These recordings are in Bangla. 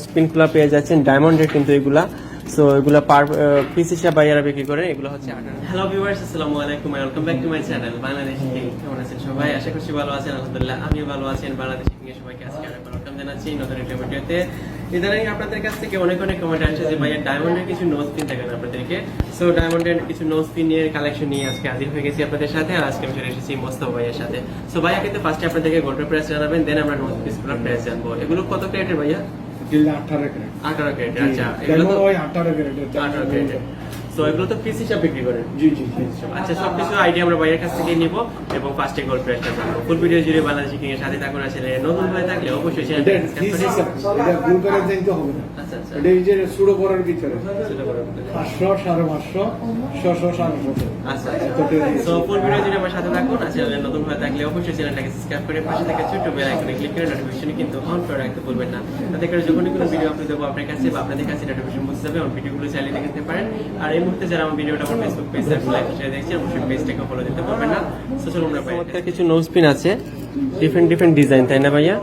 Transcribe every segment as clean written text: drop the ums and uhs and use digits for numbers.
স্পিনগুলো পেয়ে যাচ্ছেন ডায়মন্ডের, কিন্তু এগুলা সো এগুলা পার পিস হিসাবে বাইরে বিক্রি করে। এগুলো হচ্ছে হ্যালো ভিউয়ার্স, আসসালামু আলাইকুম, welcome back to my channel Bangladesh king. কেমন আছেন সবাই? আশা করছি ভালো আছেন। আলহামদুলিল্লাহ আমিও ভালো আছি। বাংলাদেশ কিং এর সবাইকে আজকে আরেকবার ওয়েলকাম জানাচ্ছি নতুন একটা ভিডিওতে। ইদানিং আপনাদের কাছ থেকে অনেক কমেন্ট আসছে যে ভাইয়া ডায়মন্ডের কিছু নো স্পিন দেখান আপনাদেরকে। সো ডায়মন্ডের কিছু নো স্পিন এর কালেকশন নিয়ে আজকে হাজির হয়ে গেছি আপনাদের সাথে। আর আজকে আমি চলে এসেছি মোস্তফা ভাইয়ের সাথে। সো ভাইয়া কিন্তু ফার্স্টে আপনাদেরকে গোল্ডের প্রাইস জানাবেন, দেন আমরা নো স্পিনগুলোর প্রাইস জানবো। এগুলো কত ক্যারেটের ভাইয়া? 18 ক্যারেট। আচ্ছা, এগুলো তো 18 ক্যারেট। তো এগুলো তো পিস হিসাবে বিক্রি করেন? জি। আচ্ছা, সবকিছু আইডিয়া আমরা ভাইয়ের কাছ থেকে নিব এবং ফার্স্টে গোল্ড প্রাইসটা জানবো। ফুল ভিডিও জুড়ে বাংলাদেশ কিং এর সাথে থাকুন। আসলে নতুন হয়ে থাকলে অবশ্যই চ্যানেলটা সাবস্ক্রাইব করে এটা গ্রুপ করে দিতে হবে না। আচ্ছা। এটা এই যে সুড়ো করার ভিতরে সেটা বলুন। 500 550 600 700। আচ্ছা। সো ফুল ভিডিও জুড়ে আমার সাথে থাকুন। চ্যানেলে নতুন হয়ে থাকলে অবশ্যই চ্যানেলটাকে সাবস্ক্রাইব করে পাশে থাকা ছোট্ট বেল আইকনে ক্লিক করে নোটিফিকেশন কিন্তু অন করে রাখতে ভুলবেন না। তাতে করে যখনই কোনো ভিডিও আপলোড দেবো আপনার কাছে বা আপনাদের কাছে নোটিফিকেশন পৌঁছে যাবে। আমার ভিডিওগুলো চাইলে দেখতে পারেন। আর এই মুহূর্তে যারা আমার ভিডিওটা আমার ফেসবুক পেজে লাইক শেয়ার দেখছেন, অবশ্যই পেজটাকে ফলো দিতে পারবেন না। সো চলুন আমরা বাইরে কিছু নো স্পিন আছে, ডিফারেন্ট ডিজাইন, তাই না ভাইয়া?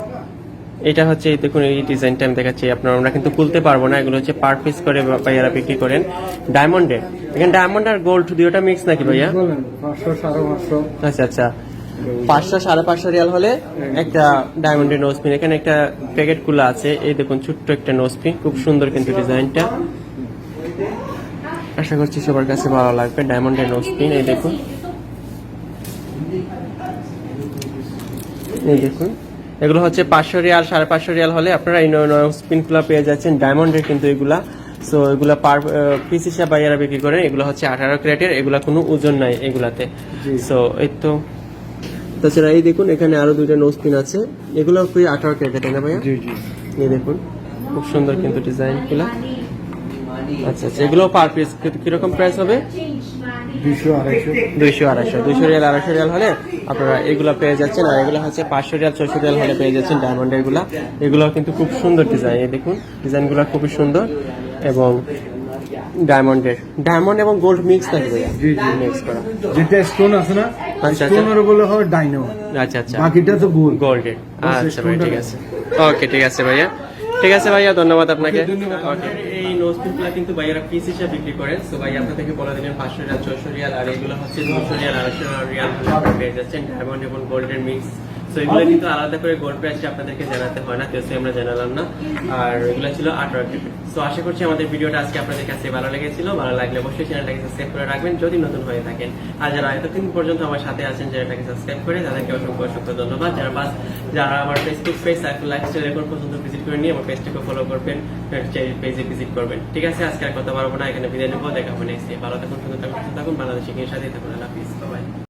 এটা হচ্ছে এই দেখুন, এই ডিজাইনটা আমি দেখাচ্ছি আপনারা। আমরা কিন্তু খুলতে পারবো না, এগুলো হচ্ছে পার পিস করে ভাইয়ারা বিক্রি করেন ডায়মন্ডের। এখানে ডায়মন্ড আর গোল্ড দুটোটা মিক্স নাকি ভাইয়া? 500 550। আচ্ছা 500 550 রিয়াল হলে একটা ডায়মন্ডের নো স্পিন। এখানে একটা প্যাকেট গুলো আছে, এই দেখুন ছোট্ট একটা নো স্পিন, খুব সুন্দর কিন্তু ডিজাইনটা। আশা করছি সবার কাছে ভালো লাগবে ডায়মন্ডের নো স্পিন। এই দেখুন এগুলো হচ্ছে 500 রিয়াল 550 রিয়াল হলে আপনারা এই স্পিন গুলো পেয়ে যাচ্ছেন ডায়মন্ডের, কিন্তু এগুলা সো এগুলা পার পিস হিসাবে বাইরে বিক্রি করেন। এগুলো হচ্ছে 18 ক্যারেটের, এগুলা কোনো ওজন নাই এগুলাতে। সো এই তো তাছাড়া এই দেখুন এখানে আরো দুইটা নো স্পিন আছে, এগুলো 18 ক্যারেটের, তাই না ভাইয়া? জি। এই দেখুন খুব সুন্দর কিন্তু ডিজাইন গুলা। আচ্ছা, এগুলো পার পিস কিরকম প্রাইস হবে? 200 রিয়াল 250 রিয়াল হলে আপনারা এগুলা পেয়ে যাচ্ছেন। আর এগুলো হচ্ছে 500 রিয়াল 600 রিয়াল হলে পেয়ে যাচ্ছেন ডায়মন্ডের এগুলা। এগুলো কিন্তু খুব সুন্দর ডিজাইন, এই দেখুন ডিজাইনগুলো খুবই সুন্দর। এবং ডায়মন্ড এবং গোল্ড মিক্স থাকবে। জি মিক্স করা যেটা স্টোন আছে না, আচ্ছা স্টোনের বলে হয় ডাইনো। আচ্ছা বাকিটা তো গোল্ডের। আচ্ছা ভাই, ঠিক আছে। ওকে, ঠিক আছে ভাইয়া, ঠিক আছে ভাইয়া, ধন্যবাদ আপনাকে। এই নো স্পিনগুলো কিন্তু ভাইয়ারা পিস হিসাবে বিক্রি করেন। সো ভাই আপনাদেরকে বলে দিলেন 500 রিয়াল 600 রিয়াল, আর এগুলো হচ্ছে 200 রিয়াল 250 রিয়াল পেয়ে যাচ্ছেন ডায়মন্ড এবং গোল্ডের মিক্স। সো এগুলো কিন্তু আলাদা করে গোল্ড প্রাইসটা আপনাদেরকে জানাতে হয় না, তো আমরা জানালাম না। আর এগুলো ছিল 18 ক্যারেট। সো আশা করছি আমাদের ভিডিওটা আজকে আপনাদের কাছে ভালো লেগেছিল। ভালো লাগলে অবশ্যই চ্যানেলটাকে সাবস্ক্রাইব করে রাখবেন যদি নতুন হয়ে থাকেন। আর যারা এতদিন পর্যন্ত আমার সাথে আছেন চ্যানেলটাকে সাবস্ক্রাইব করে, তাদেরকে অসংখ্য ধন্যবাদ। যারা আমার ফেসবুক পেজ লাইফস্টাইল এখন পর্যন্ত ভিজিট করে নিয়ে আমার পেজটাকে ফলো করবেন, পেজে ভিজিট করবেন। ঠিক আছে, আজকে আর কথা বলবো না, এখানে বিদায় নেবো। দেখা হবে নেক্সট ডে। ভালো থাকুন, সুন্দর থাকুন, বাংলাদেশ কিং এর সাথে থাকুন। আল্লাহ হাফেজ, বাই।